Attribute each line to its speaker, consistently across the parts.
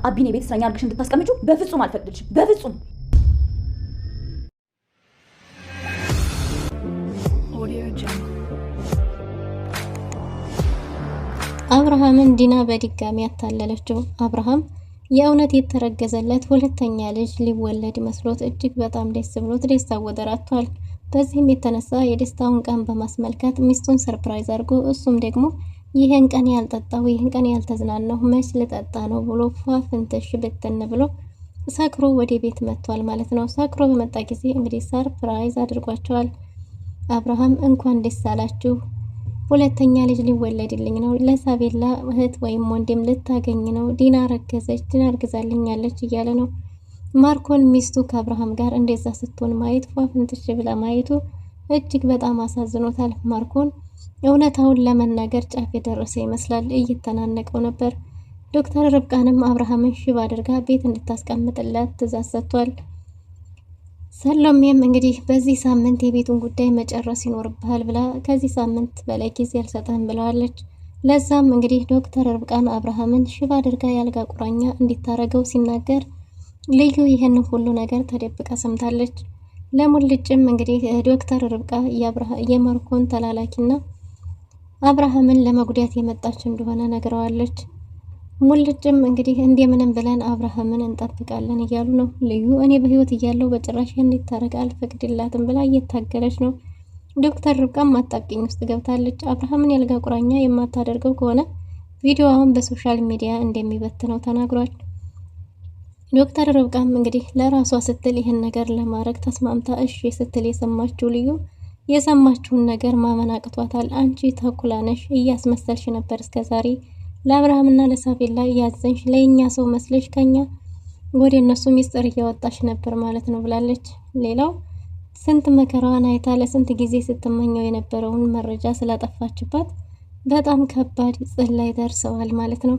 Speaker 1: አቢኔ ቤት እስረኛ አድርገሽ እንድታስቀምጪው በፍጹም አልፈቅድልሽም። በፍጹም።
Speaker 2: አብርሃምን ዲና በድጋሚ ያታለለችው። አብርሃም የእውነት የተረገዘለት ሁለተኛ ልጅ ሊወለድ መስሎት እጅግ በጣም ደስ ብሎት ደስታ ወደር አጥቷል። በዚህም የተነሳ የደስታውን ቀን በማስመልከት ሚስቱን ሰርፕራይዝ አድርጎ እሱም ደግሞ ይህን ቀን ያልጠጣው ይህን ቀን ያልተዝናናው መች ልጠጣ ነው ብሎ ፏፍንትሽ ብትን ብሎ ሰክሮ ወደ ቤት መጥቷል ማለት ነው። ሰክሮ በመጣ ጊዜ እንግዲህ ሰርፕራይዝ አድርጓቸዋል። አብርሃም እንኳን ደስ አላችሁ፣ ሁለተኛ ልጅ ሊወለድልኝ ነው፣ ለሳቤላ እህት ወይም ወንድም ልታገኝ ነው፣ ዲና ረገዘች፣ ዲና እርግዛልኛለች እያለ ነው። ማርኮን ሚስቱ ከአብርሃም ጋር እንደዛ ስትሆን ማየት ፏፍንትሽ ብላ ማየቱ እጅግ በጣም አሳዝኖታል። ማርኮን እውነታውን ለመናገር ጫፍ የደረሰ ይመስላል። እየተናነቀው ነበር። ዶክተር ርብቃንም አብርሃምን ሽባ አድርጋ ቤት እንድታስቀምጥላት ትእዛዝ ሰጥቷል። ሰሎሜም እንግዲህ በዚህ ሳምንት የቤቱን ጉዳይ መጨረስ ይኖርብሃል ብላ ከዚህ ሳምንት በላይ ጊዜ አልሰጠህም ብለዋለች። ለዛም እንግዲህ ዶክተር ርብቃን አብርሃምን ሽባ አድርጋ ያልጋ ቁራኛ እንዲታረገው ሲናገር ልዩ ይህንን ሁሉ ነገር ተደብቃ ሰምታለች። ለሙልጭም እንግዲህ ዶክተር ርብቃ የማርኮን ተላላኪና አብርሃምን ለመጉዳት የመጣች እንደሆነ ነግረዋለች። ሙልጭም እንግዲህ እንደምንም ብለን አብርሃምን እንጠብቃለን እያሉ ነው። ልዩ እኔ በህይወት እያለው በጭራሽ እንዲታረቅ አልፈቅድላትም ብላ እየታገለች ነው። ዶክተር ርብቃም አጣብቂኝ ውስጥ ገብታለች። አብርሃምን ያልጋ ቁራኛ የማታደርገው ከሆነ ቪዲዮውን በሶሻል ሚዲያ እንደሚበትነው ተናግሯል። ዶክተር ርብቃም እንግዲህ ለራሷ ስትል ይህን ነገር ለማድረግ ተስማምታ እሺ ስትል የሰማችው ልዩ የሰማችውን ነገር ማመን አቅቷታል። አንቺ ተኩላ ነሽ፣ እያስመሰልሽ ነበር እስከዛሬ ለአብርሃምና ለሳቤላ ያዘንሽ፣ ለኛ ሰው መስለሽ ከኛ ወደ እነሱ ሚስጥር እያወጣሽ ነበር ማለት ነው ብላለች። ሌላው ስንት መከራዋን አይታ ለስንት ጊዜ ስትመኘው የነበረውን መረጃ ስላጠፋችባት በጣም ከባድ ጽል ላይ ደርሰዋል ማለት ነው።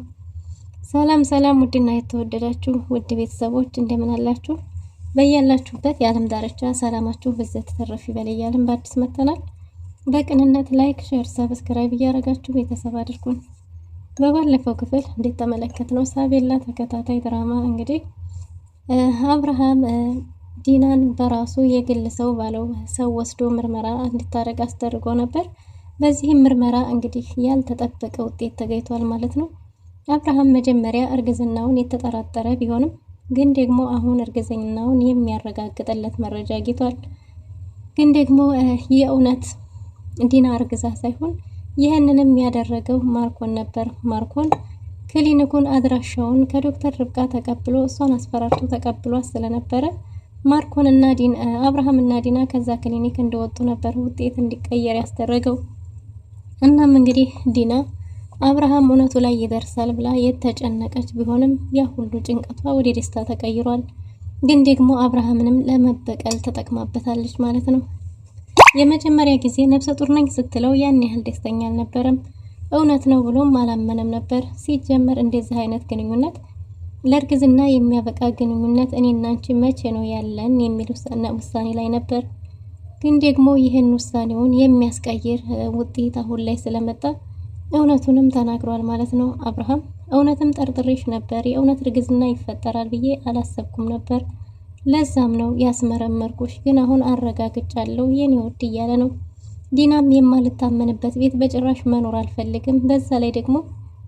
Speaker 2: ሰላም ሰላም፣ ውድና የተወደዳችሁ ውድ ቤተሰቦች እንደምን አላችሁ? በያላችሁበት የዓለም ዳርቻ ሰላማችሁ ብዘት ተረፍ ይበል እያልን በአዲስ መጥተናል። በቅንነት ላይክ፣ ሼር፣ ሰብስክራይብ እያደረጋችሁ ቤተሰብ አድርጉን። በባለፈው ክፍል እንዴት ተመለከትነው ሳቤላ ተከታታይ ድራማ እንግዲህ አብርሃም ዲናን በራሱ የግል ሰው ባለው ሰው ወስዶ ምርመራ እንድታረግ አስደርጎ ነበር። በዚህም ምርመራ እንግዲህ ያልተጠበቀ ውጤት ተገኝቷል ማለት ነው። አብርሃም መጀመሪያ እርግዝናውን የተጠራጠረ ቢሆንም ግን ደግሞ አሁን እርግዝናውን የሚያረጋግጥለት መረጃ አግኝቷል። ግን ደግሞ የእውነት ዲና እርግዛ ሳይሆን ይህንንም ያደረገው ማርኮን ነበር። ማርኮን ክሊኒኩን አድራሻውን ከዶክተር ርብቃ ተቀብሎ እሷን አስፈራርቶ ተቀብሎ ስለነበረ ማርኮንና አብርሃምና ዲና ከዛ ክሊኒክ እንደወጡ ነበር ውጤት እንዲቀየር ያስደረገው። እናም እንግዲህ ዲና አብርሃም እውነቱ ላይ ይደርሳል ብላ የተጨነቀች ቢሆንም ያ ሁሉ ጭንቀቷ ወደ ደስታ ተቀይሯል። ግን ደግሞ አብርሃምንም ለመበቀል ተጠቅማበታለች ማለት ነው። የመጀመሪያ ጊዜ ነፍሰ ጡር ነኝ ስትለው ያን ያህል ደስተኛ አልነበረም። እውነት ነው ብሎም አላመነም ነበር። ሲጀመር እንደዚህ አይነት ግንኙነት ለእርግዝና የሚያበቃ ግንኙነት እኔና አንቺ መቼ ነው ያለን የሚል ውሳኔ ላይ ነበር። ግን ደግሞ ይህን ውሳኔውን የሚያስቀይር ውጤት አሁን ላይ ስለመጣ እውነቱንም ተናግሯል ማለት ነው። አብርሃም እውነትም ጠርጥሬሽ ነበር፣ የእውነት እርግዝና ይፈጠራል ብዬ አላሰብኩም ነበር፣ ለዛም ነው ያስመረመርኩሽ፣ ግን አሁን አረጋግጫለሁ የኔ ወድ እያለ ነው። ዲናም የማልታመንበት ቤት በጭራሽ መኖር አልፈልግም፣ በዛ ላይ ደግሞ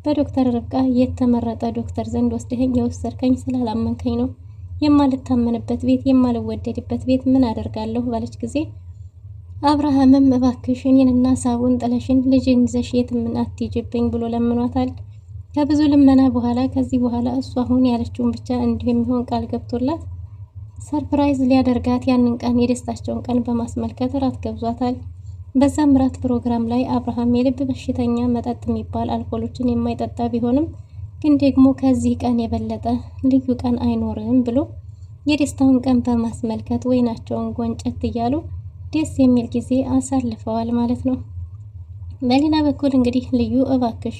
Speaker 2: በዶክተር ርብቃ የተመረጠ ዶክተር ዘንድ ወስደኸኝ የወሰድከኝ ስላላመንከኝ ነው። የማልታመንበት ቤት የማልወደድበት ቤት ምን አደርጋለሁ ባለች ጊዜ አብርሃምም እባክሽ እኔንና ሳቡን ጥለሽን ልጅን ይዘሽ የትም አትሂጂብኝ ብሎ ለምኗታል። ከብዙ ልመና በኋላ ከዚህ በኋላ እሱ አሁን ያለችውን ብቻ እንዲሁ የሚሆን ቃል ገብቶላት ሰርፕራይዝ ሊያደርጋት ያንን ቀን የደስታቸውን ቀን በማስመልከት ራት ገብዟታል። በዛም ራት ፕሮግራም ላይ አብርሃም የልብ በሽተኛ መጠጥ የሚባል አልኮሎችን የማይጠጣ ቢሆንም ግን ደግሞ ከዚህ ቀን የበለጠ ልዩ ቀን አይኖርም ብሎ የደስታውን ቀን በማስመልከት ወይናቸውን ጎንጨት እያሉ ደስ የሚል ጊዜ አሳልፈዋል ማለት ነው። በሌላ በኩል እንግዲህ ልዩ እባክሽ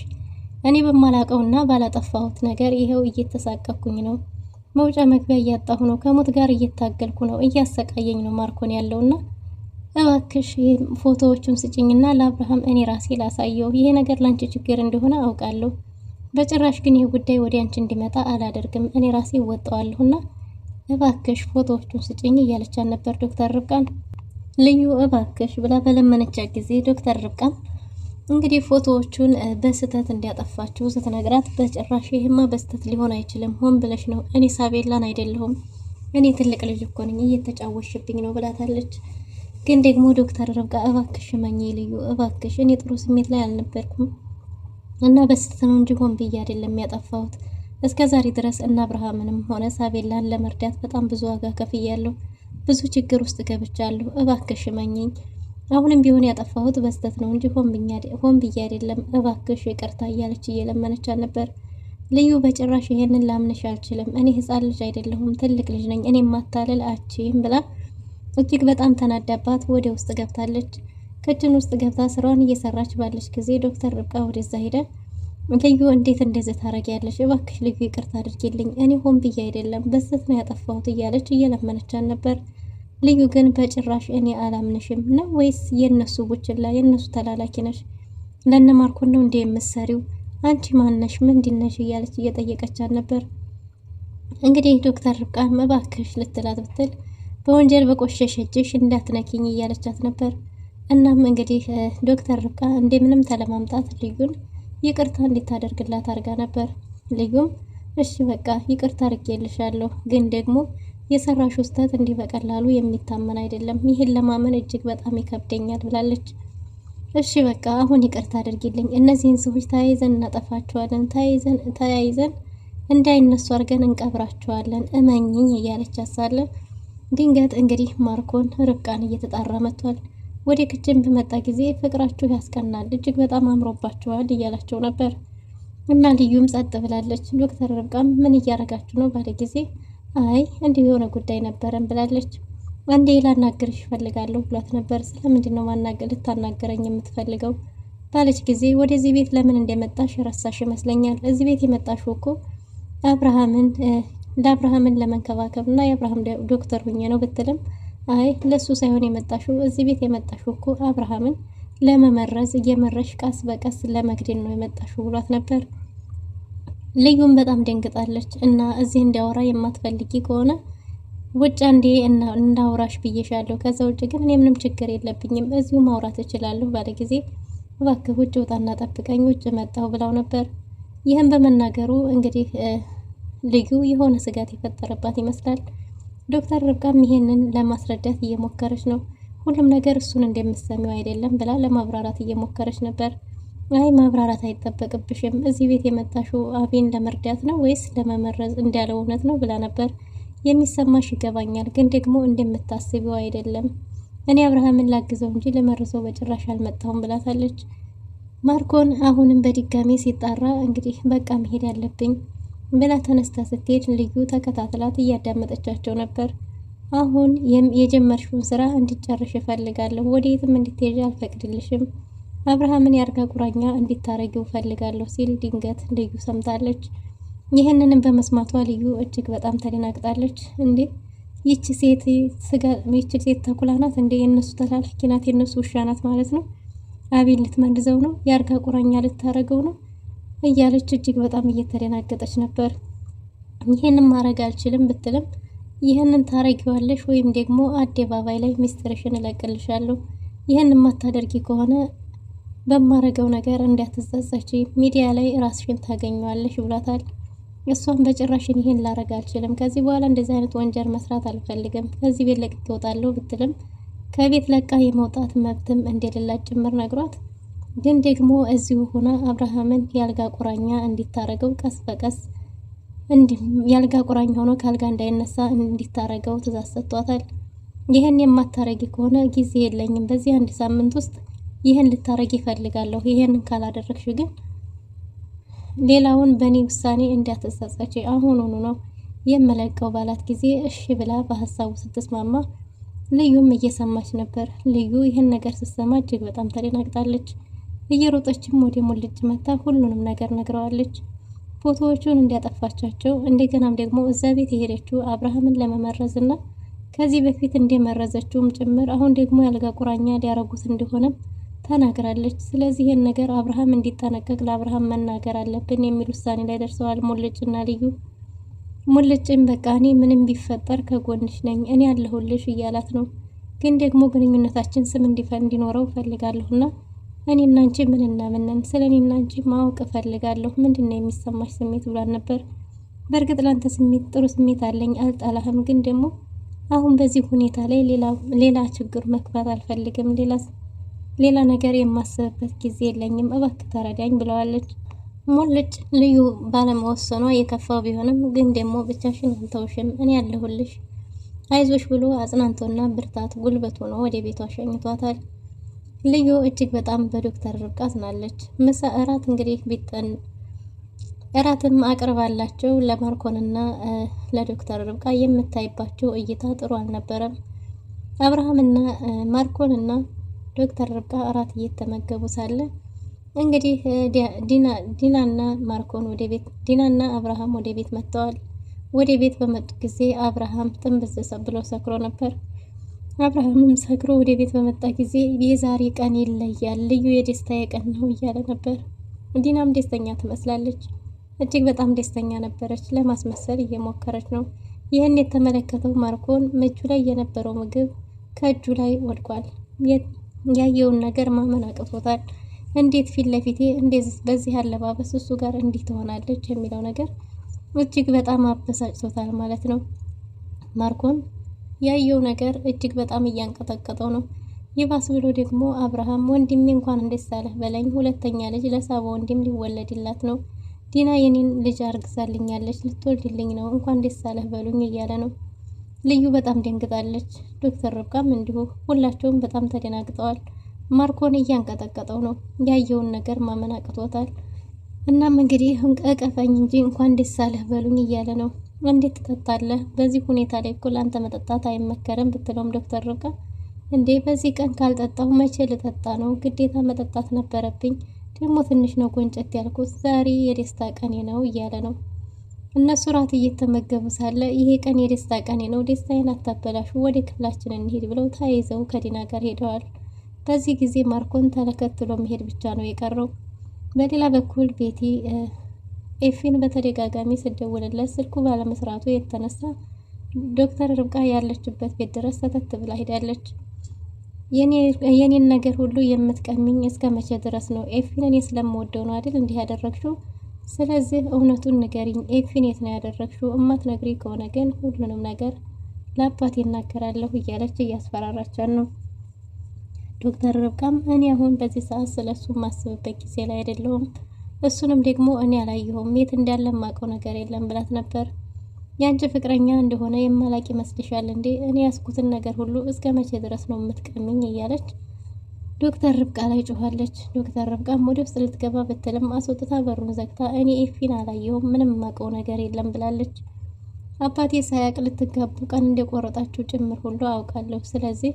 Speaker 2: እኔ በማላቀውና ባላጠፋሁት ነገር ይሄው እየተሳቀኩኝ ነው፣ መውጫ መግቢያ እያጣሁ ነው፣ ከሞት ጋር እየታገልኩ ነው፣ እያሰቃየኝ ነው ማርኮን ያለውና እባክሽ ፎቶዎቹን ስጭኝና ለአብርሃም እኔ ራሴ ላሳየው፣ ይሄ ነገር ላንቺ ችግር እንደሆነ አውቃለሁ፣ በጭራሽ ግን ይህ ጉዳይ ወደ አንቺ እንዲመጣ አላደርግም፣ እኔ ራሴ እወጣዋለሁና እባክሽ ፎቶዎቹን ስጭኝ እያለቻት ነበር ዶክተር ርብቃን። ልዩ እባክሽ ብላ በለመነቻት ጊዜ ዶክተር ርብቃን እንግዲህ ፎቶዎቹን በስተት እንዲያጠፋችሁ ስትነግራት በጭራሽ ይሄማ በስተት ሊሆን አይችልም፣ ሆን ብለሽ ነው፣ እኔ ሳቤላን አይደለሁም፣ እኔ ትልቅ ልጅ እኮ ነኝ፣ እየተጫወሽብኝ ነው ብላታለች። ግን ደግሞ ዶክተር ርብቃ እባክሽ መኝ ልዩ እባክሽ፣ እኔ ጥሩ ስሜት ላይ አልነበርኩም እና በስተት ነው እንጂ ሆን ብዬ አይደለም ያጠፋሁት። እስከ ዛሬ ድረስ እና አብርሃምንም ሆነ ሳቤላን ለመርዳት በጣም ብዙ ዋጋ ከፍያለሁ፣ ብዙ ችግር ውስጥ ገብቻለሁ፣ እባክሽ መኝኝ። አሁንም ቢሆን ያጠፋሁት በስተት ነው እንጂ ሆን ብዬ አይደለም፣ እባክሽ ይቅርታ እያለች እየለመነቻት ነበር። ልዩ በጭራሽ ይሄንን ላምንሽ አልችልም፣ እኔ ህፃን ልጅ አይደለሁም፣ ትልቅ ልጅ ነኝ፣ እኔ ማታለል አችም ብላ እጅግ በጣም ተናዳባት ወደ ውስጥ ገብታለች። ክችን ውስጥ ገብታ ስራዋን እየሰራች ባለች ጊዜ ዶክተር ርብቃ ወደዛ ሄደ። ልዩ እንዴት እንደዚህ ታረጊያለሽ? እባክሽ ልዩ ይቅርታ አድርጊልኝ፣ እኔ ሆን ብዬ አይደለም በስተት ነው ያጠፋሁት እያለች እየለመነቻት ነበር። ልዩ ግን በጭራሽ እኔ አላምንሽም ነው ወይስ የነሱ ቡችላ የነሱ ተላላኪ ነሽ? ለነ ማርኮን ነው እንዴ የምትሰሪው? አንቺ ማነሽ? ምንድነሽ? እያለች እየጠየቀቻት ነበር። እንግዲህ ዶክተር ርብቃን እባክሽ ልትላት ብትል በወንጀል በቆሸሸ እጅሽ እንዳትነኪኝ እያለቻት ነበር። እናም እንግዲህ ዶክተር ርብቃ እንደምንም ተለማምጣት ልዩን ይቅርታ እንድታደርግላት አድርጋ ነበር። ልዩም እሺ በቃ ይቅርታ አድርጌልሻለሁ፣ ግን ደግሞ የሰራሽው ስህተት እንዲህ በቀላሉ የሚታመን አይደለም፣ ይህን ለማመን እጅግ በጣም ይከብደኛል ብላለች። እሺ በቃ አሁን ይቅርታ አድርጊልኝ፣ እነዚህን ሰዎች ተያይዘን እናጠፋቸዋለን፣ ተያይዘን እንዳይነሱ አድርገን እንቀብራቸዋለን፣ እመኝኝ እያለች ሳለ ድንገት እንግዲህ ማርኮን ርብቃን እየተጣራ መጥቷል። ወደ ክችን በመጣ ጊዜ ፍቅራችሁ ያስቀናል፣ እጅግ በጣም አምሮባችኋል እያላቸው ነበር እና ልዩም ጸጥ ብላለች። ዶክተር ርብቃም ምን እያረጋችሁ ነው ባለ ጊዜ አይ እንዲህ የሆነ ጉዳይ ነበረን ብላለች። አንዴ ላናግርሽ እፈልጋለሁ ብሏት ነበር። ስለምንድን ነው ልታናገረኝ የምትፈልገው ባለች ጊዜ ወደዚህ ቤት ለምን እንደመጣሽ ረሳሽ ይመስለኛል። እዚህ ቤት የመጣሽው እኮ ለአብርሃምን ለመንከባከብ እና የአብርሃም ዶክተር ሁኜ ነው ብትልም አይ ለሱ ሳይሆን የመጣሽው እዚህ ቤት የመጣሽው እኮ አብርሃምን ለመመረዝ እየመረሽ ቀስ በቀስ ለመግደል ነው የመጣሽው ብሏት ነበር። ልዩም በጣም ደንግጣለች እና እዚህ እንዲያወራ የማትፈልጊ ከሆነ ውጭ አንዴ እንዳውራሽ ብዬሻለሁ፣ ከዛ ውጭ ግን እኔ ምንም ችግር የለብኝም እዚሁ ማውራት እችላለሁ ባለ ጊዜ እባክህ ውጭ ውጣና ጠብቀኝ ውጭ መጣሁ ብላው ነበር። ይህን በመናገሩ እንግዲህ ልዩ የሆነ ስጋት የፈጠረባት ይመስላል። ዶክተር ርብቃም ይሄንን ለማስረዳት እየሞከረች ነው። ሁሉም ነገር እሱን እንደምትሰሚው አይደለም ብላ ለማብራራት እየሞከረች ነበር። አይ ማብራራት አይጠበቅብሽም፣ እዚህ ቤት የመጣሽው አቤን ለመርዳት ነው ወይስ ለመመረዝ እንዳለው እውነት ነው ብላ ነበር። የሚሰማሽ ይገባኛል፣ ግን ደግሞ እንደምታስቢው አይደለም። እኔ አብርሃምን ላግዘው እንጂ ለመርዘው በጭራሽ አልመጣሁም ብላታለች። ማርኮን አሁንም በድጋሚ ሲጣራ እንግዲህ በቃ መሄድ ያለብኝ ብላ ተነስታ ስትሄድ ልዩ ተከታትላት እያዳመጠቻቸው ነበር። አሁን የጀመርሽውን ስራ እንድጨርሽ እፈልጋለሁ፣ ወዴትም እንድትሄጂ አልፈቅድልሽም፣ አብርሃምን ያርጋ ቁራኛ እንድታረጊው እፈልጋለሁ ሲል ድንገት ልዩ ሰምታለች። ይህንንም በመስማቷ ልዩ እጅግ በጣም ተደናግጣለች። እንዴ ይቺ ሴት ተኩላ ናት እንዴ? የነሱ ተላላኪ ናት፣ የነሱ ውሻ ናት ማለት ነው። አቤል ልትመልዘው ነው፣ ያርጋ ቁራኛ ልታረገው ነው እያለች እጅግ በጣም እየተደናገጠች ነበር። ይህንን ማድረግ አልችልም ብትልም ይህንን ታረጊዋለሽ ወይም ደግሞ አደባባይ ላይ ሚስጥርሽን እለቅልሻለሁ፣ ይህን የማታደርጊ ከሆነ በማረገው ነገር እንዳትጸጸቺ፣ ሚዲያ ላይ ራስሽን ታገኘዋለሽ ብሏታል። እሷም በጭራሽን ይህን ላረግ አልችልም፣ ከዚህ በኋላ እንደዚህ አይነት ወንጀል መስራት አልፈልግም፣ ከዚህ ቤት ለቅቄ እወጣለሁ ብትልም ከቤት ለቃ የመውጣት መብትም እንደሌላት ጭምር ነግሯት፣ ግን ደግሞ እዚሁ ሆና አብርሃምን ያልጋ ቁራኛ እንዲታረገው ቀስ በቀስ ያልጋ ቁራኛ ሆኖ ካልጋ እንዳይነሳ እንዲታረገው ትእዛዝ ሰጥቷታል። ይህን የማታረጊ ከሆነ ጊዜ የለኝም፣ በዚህ አንድ ሳምንት ውስጥ ይህን ልታረጊ ይፈልጋለሁ፣ ይህንን ካላደረግሽ ግን ሌላውን በእኔ ውሳኔ እንዳትጸጸቺ አሁኑኑ ነው የምለቀው ባላት ጊዜ እሺ ብላ በሀሳቡ ስትስማማ ልዩም እየሰማች ነበር። ልዩ ይህን ነገር ስትሰማ እጅግ በጣም ተደናግጣለች። እየሮጠችም ወደ ሙልጭ መታ ሁሉንም ነገር ነግረዋለች። ፎቶዎቹን እንዲያጠፋቻቸው እንደገናም ደግሞ እዛ ቤት የሄደችው አብርሃምን ለመመረዝና ከዚህ በፊት እንደመረዘችውም ጭምር አሁን ደግሞ ያልጋ ቁራኛ ሊያረጉት እንደሆነም ተናግራለች። ስለዚህ ይህን ነገር አብርሃም እንዲጠነቀቅ ለአብርሃም መናገር አለብን የሚል ውሳኔ ላይ ደርሰዋል ሙልጭና ልዩ። ሙልጭም በቃ እኔ ምንም ቢፈጠር ከጎንሽ ነኝ እኔ ያለሁልሽ እያላት ነው። ግን ደግሞ ግንኙነታችን ስም እንዲኖረው እፈልጋለሁና እኔና አንቺ ምንና ምንን ስለ እኔና አንቺ ማወቅ እፈልጋለሁ። ምንድነው የሚሰማሽ ስሜት ብሏን ነበር። በእርግጥ ላንተ ስሜት ጥሩ ስሜት አለኝ አልጠላህም። ግን ደግሞ አሁን በዚህ ሁኔታ ላይ ሌላ ችግር መክባት አልፈልግም። ሌላ ነገር የማስብበት ጊዜ የለኝም። እባክህ ተረዳኝ ብለዋለች። ሙልጭ ልዩ ባለመወሰኗ የከፋው ቢሆንም ግን ደግሞ ብቻሽን አልተውሽም እኔ ያለሁልሽ አይዞሽ ብሎ አጽናንቶና ብርታት ጉልበት ሆኖ ወደ ቤቷ ሸኝቷታል። ልዩ እጅግ በጣም በዶክተር ርብቃ አዝናለች። ምሳ እራት እንግዲህ እራትም አቅርባላቸው ለማርኮንና ለዶክተር ርብቃ የምታይባቸው እይታ ጥሩ አልነበረም። አብርሃምና ማርኮንና ዶክተር ርብቃ እራት እየተመገቡ ሳለ እንግዲህ ዲናና ማርኮን ወደ ቤት ዲናና አብርሃም ወደ ቤት መጥተዋል። ወደ ቤት በመጡ ጊዜ አብርሃም ጥንብዝ ብሎ ሰክሮ ነበር። አብርሃምም ሰክሮ ወደ ቤት በመጣ ጊዜ የዛሬ ቀን ይለያል፣ ልዩ የደስታዬ ቀን ነው እያለ ነበር። ዲናም ደስተኛ ትመስላለች። እጅግ በጣም ደስተኛ ነበረች። ለማስመሰል እየሞከረች ነው። ይህን የተመለከተው ማርኮን እጁ ላይ የነበረው ምግብ ከእጁ ላይ ወድቋል። ያየውን ነገር ማመን አቅቶታል። እንዴት ፊት ለፊቴ እንደዚህ በዚህ አለባበስ እሱ ጋር እንዲህ ትሆናለች የሚለው ነገር እጅግ በጣም አበሳጭቶታል ማለት ነው። ማርኮን ያየው ነገር እጅግ በጣም እያንቀጠቀጠው ነው። ይባስ ብሎ ደግሞ አብርሃም ወንድሜ እንኳን ደስ አለህ በለኝ፣ ሁለተኛ ልጅ ለሳባ ወንድም ሊወለድላት ነው። ዲና የኔን ልጅ አርግዛልኛለች፣ ልትወልድልኝ ነው፣ እንኳን ደስ አለህ በሉኝ እያለ ነው። ልዩ በጣም ደንግጣለች። ዶክተር ርብቃም እንዲሁ። ሁላቸውም በጣም ተደናግጠዋል። ማርኮን እያንቀጠቀጠው ነው። ያየውን ነገር ማመን አቅቶታል። እናም እንግዲህ እቀፈኝ እንጂ እንኳን ደስ አለህ በሉኝ እያለ ነው። እንዴት ትጠጣለህ? በዚህ ሁኔታ ላይ እኮ ለአንተ መጠጣት አይመከርም ብትለውም ዶክተር ርብቃ እንዴ በዚህ ቀን ካልጠጣሁ መቼ ልጠጣ ነው? ግዴታ መጠጣት ነበረብኝ። ደግሞ ትንሽ ነው ጎንጨት ያልኩት፣ ዛሬ የደስታ ቀኔ ነው እያለ ነው። እነሱ ራት እየተመገቡ ሳለ ይሄ ቀን የደስታ ቀኔ ነው፣ ደስታዬን አታበላሹ፣ ወደ ክፍላችን እንሂድ ብለው ተያይዘው ከዲና ጋር ሄደዋል። በዚህ ጊዜ ማርኮን ተከትሎ መሄድ ብቻ ነው የቀረው። በሌላ በኩል ቤቲ ኤፊን በተደጋጋሚ ስደውልለት ስልኩ ባለመስራቱ የተነሳ ዶክተር ርብቃ ያለችበት ቤት ድረስ ተተት ብላ ሄዳለች። የኔን ነገር ሁሉ የምትቀሚኝ እስከ መቼ ድረስ ነው? ኤፊን እኔ ስለምወደው ነው አይደል እንዲህ ያደረግሽው? ስለዚህ እውነቱን ንገሪኝ፣ ኤፊን የት ነው ያደረግሽው? እማትነግሪ ከሆነ ግን ሁሉንም ነገር ለአባቴ እናገራለሁ እያለች እያስፈራራቻት ነው። ዶክተር ርብቃም እኔ አሁን በዚህ ሰዓት ስለሱ ማስብበት ጊዜ ላይ አይደለሁም፣ እሱንም ደግሞ እኔ አላየሁም፣ የት እንዳለ ማቀው ነገር የለም ብላት ነበር። ያንቺ ፍቅረኛ እንደሆነ የማላቂ መስልሻል እንዴ? እኔ ያስኩትን ነገር ሁሉ እስከ መቼ ድረስ ነው የምትቀሚኝ? እያለች ዶክተር ርብቃ ላይ ጮኋለች። ዶክተር ርብቃም ወደ ውስጥ ልትገባ ብትልም አስወጥታ በሩን ዘግታ እኔ ኤፊን አላየሁም፣ ምንም ማቀው ነገር የለም ብላለች። አባቴ ሳያቅ ልትጋቡ ቀን እንደቆረጣችሁ ጭምር ሁሉ አውቃለሁ። ስለዚህ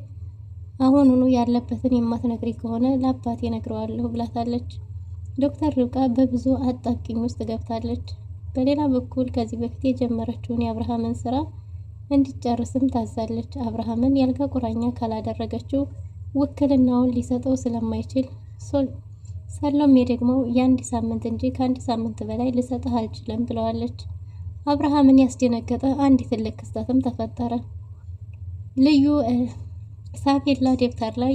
Speaker 2: አሁኑኑ ያለበትን የማትነግሪ ከሆነ ለአባቴ ነግረዋለሁ ብላታለች። ዶክተር ርብቃ በብዙ አጣብቂኝ ውስጥ ገብታለች። በሌላ በኩል ከዚህ በፊት የጀመረችውን የአብርሃምን ስራ እንዲጨርስም ታዛለች። አብርሃምን ያልጋ ቁራኛ ካላደረገችው ውክልናውን ሊሰጠው ስለማይችል ሰሎሜ ደግሞ የአንድ ሳምንት እንጂ ከአንድ ሳምንት በላይ ልሰጥህ አልችልም ብለዋለች። አብርሃምን ያስደነገጠ አንድ ትልቅ ክስተትም ተፈጠረ። ልዩ ሳቤላ ደብተር ላይ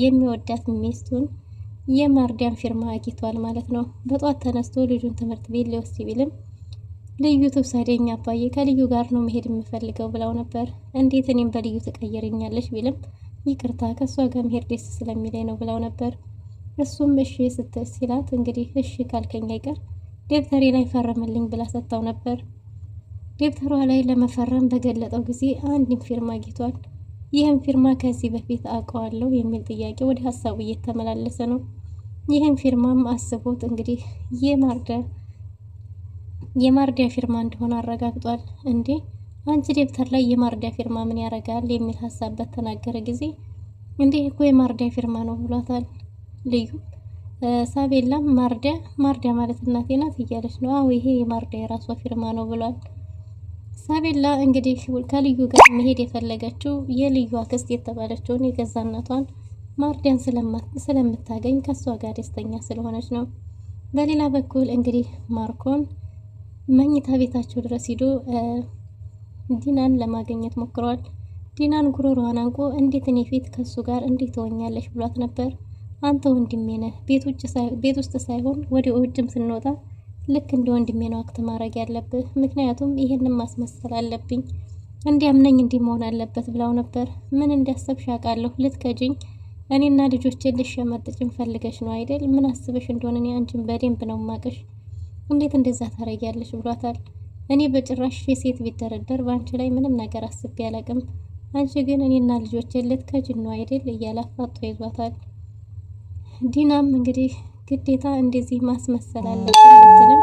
Speaker 2: የሚወዳት ሚስቱን የማርዲያን ፊርማ አግኝቷል ማለት ነው። በጧት ተነስቶ ልጁን ትምህርት ቤት ሊወስድ ቢልም ልዩ ትውሰደኝ አባዬ ከልዩ ጋር ነው መሄድ የምፈልገው ብለው ነበር። እንዴት እኔም በልዩ ትቀይርኛለሽ ቢልም ይቅርታ ከእሷ ጋር መሄድ ደስ ስለሚለኝ ነው ብለው ነበር። እሱም እሺ ስትል ሲላት እንግዲህ እሺ ካልከኝ አይቀር ደብተሬ ላይ ፈረምልኝ ብላ ሰጥታው ነበር። ደብተሯ ላይ ለመፈረም በገለጠው ጊዜ አንድን ፊርማ አግኝቷል። ይህም ፊርማ ከዚህ በፊት አውቀዋለሁ የሚል ጥያቄ ወደ ሀሳቡ እየተመላለሰ ነው። ይህም ፊርማም አስቦት እንግዲህ የማርዲያ ፊርማ እንደሆነ አረጋግጧል። እንዴ አንቺ ደብተር ላይ የማርዲያ ፊርማ ምን ያደርጋል የሚል ሀሳብ በተናገረ ጊዜ እንዴ እኮ የማርዲያ ፊርማ ነው ብሏታል። ልዩ ሳቤላም ማርዲያ ማለት እናቴ ናት እያለች ነው። አዎ ይሄ የማርዲያ የራሷ ፊርማ ነው ብሏል። ሳቤላ እንግዲህ ከልዩ ጋር መሄድ የፈለገችው የልዩ አክስት የተባለችውን የገዛ እናቷን ማርዲያን ስለምታገኝ ከሷ ጋር ደስተኛ ስለሆነች ነው። በሌላ በኩል እንግዲህ ማርኮን መኝታ ቤታቸው ድረስ ሂዶ ዲናን ለማግኘት ሞክሯል። ዲናን ጉሮሮዋን አንቆ እንዴት እኔ ፊት ከሱ ጋር እንዴት ትሆኛለሽ ብሏት ነበር። አንተ ወንድሜ ነህ፣ ቤት ውስጥ ሳይሆን ወደ ውጭም ስንወጣ ልክ እንደ ወንድሜ ነው አክት ማድረግ ያለብህ፣ ምክንያቱም ይሄንን ማስመሰል አለብኝ፣ እንዲያምነኝ እንዲህ መሆን አለበት ብላው ነበር። ምን እንዲያሰብሽ አውቃለሁ፣ ልትከጂኝ እኔና ልጆቼን ልሸመጥጭን ፈልገሽ ነው አይደል? ምን አስበሽ እንደሆነ እኔ አንቺን በደንብ ነው ማቅሽ፣ እንዴት እንደዛ ታረጊያለሽ ብሏታል። እኔ በጭራሽ የሴት ቢደረደር በአንቺ ላይ ምንም ነገር አስቤ አላቅም፣ አንቺ ግን እኔና ልጆቼን ልትከጂን ነው አይደል? እያለ አፋጦ ይዟታል። ዲናም እንግዲህ ግዴታ እንደዚህ ማስመሰል አለብን ብትልም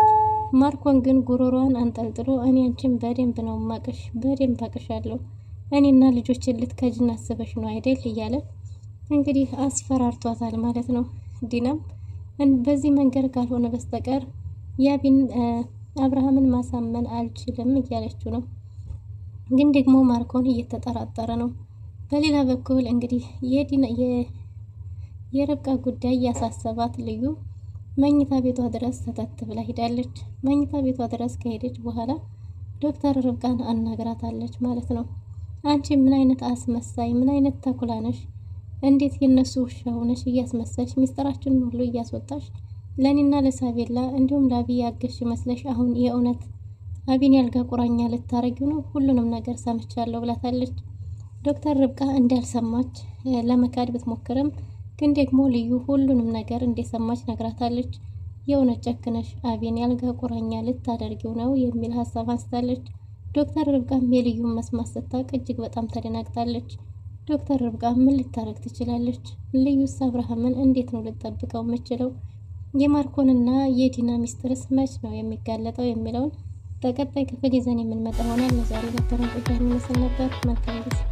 Speaker 2: ማርኮን ግን ጉሮሯን አንጠልጥሎ እኔ አንቺን በደንብ ነው ማቅሽ፣ በደንብ አቅሻለሁ፣ እኔና ልጆችን ልትከጂን አስበሽ ነው አይደል? እያለ እንግዲህ አስፈራርቷታል ማለት ነው። ዲናም በዚህ መንገድ ካልሆነ በስተቀር ያቢን አብርሃምን ማሳመን አልችልም እያለችው ነው። ግን ደግሞ ማርኮን እየተጠራጠረ ነው። በሌላ በኩል እንግዲህ የርብቃ ጉዳይ ያሳሰባት ልዩ መኝታ ቤቷ ድረስ ተተት ብላ ሄዳለች። መኝታ ቤቷ ድረስ ከሄደች በኋላ ዶክተር ርብቃን አናግራታለች ማለት ነው። አንቺ ምን አይነት አስመሳይ፣ ምን አይነት ተኩላ ነሽ? እንዴት የነሱ ውሻ ሆነሽ እያስመሰልሽ ሚስጥራችንን ሁሉ እያስወጣሽ ለእኔና ለሳቤላ እንዲሁም ለአቢ ያገሽ መስለሽ አሁን የእውነት አቢን ያልጋ ቁራኛ ልታረጊው ነው? ሁሉንም ነገር ሰምቻለሁ ብላታለች። ዶክተር ርብቃ እንዳልሰማች ለመካድ ብትሞክርም ግን ደግሞ ልዩ ሁሉንም ነገር እንደሰማች ነግራታለች። የእውነት ጨክነሽ አቢን ያልጋ ቁራኛ ልታደርጊው ነው የሚል ሀሳብ አንስታለች። ዶክተር ርብቃም የልዩን መስማት ስታውቅ እጅግ በጣም ተደናግጣለች። ዶክተር ርብቃ ምን ልታረግ ትችላለች? ልዩስ አብርሃምን እንዴት ነው ልትጠብቀው የምችለው? የማርኮንና የዲና ሚስጥርስ መች ነው የሚጋለጠው የሚለውን በቀጣይ ክፍል ይዘን የምንመጣ ሆናል። ለዛሬ ነበረን ቆይታ የሚመስል ነበር። መልካም ጊዜ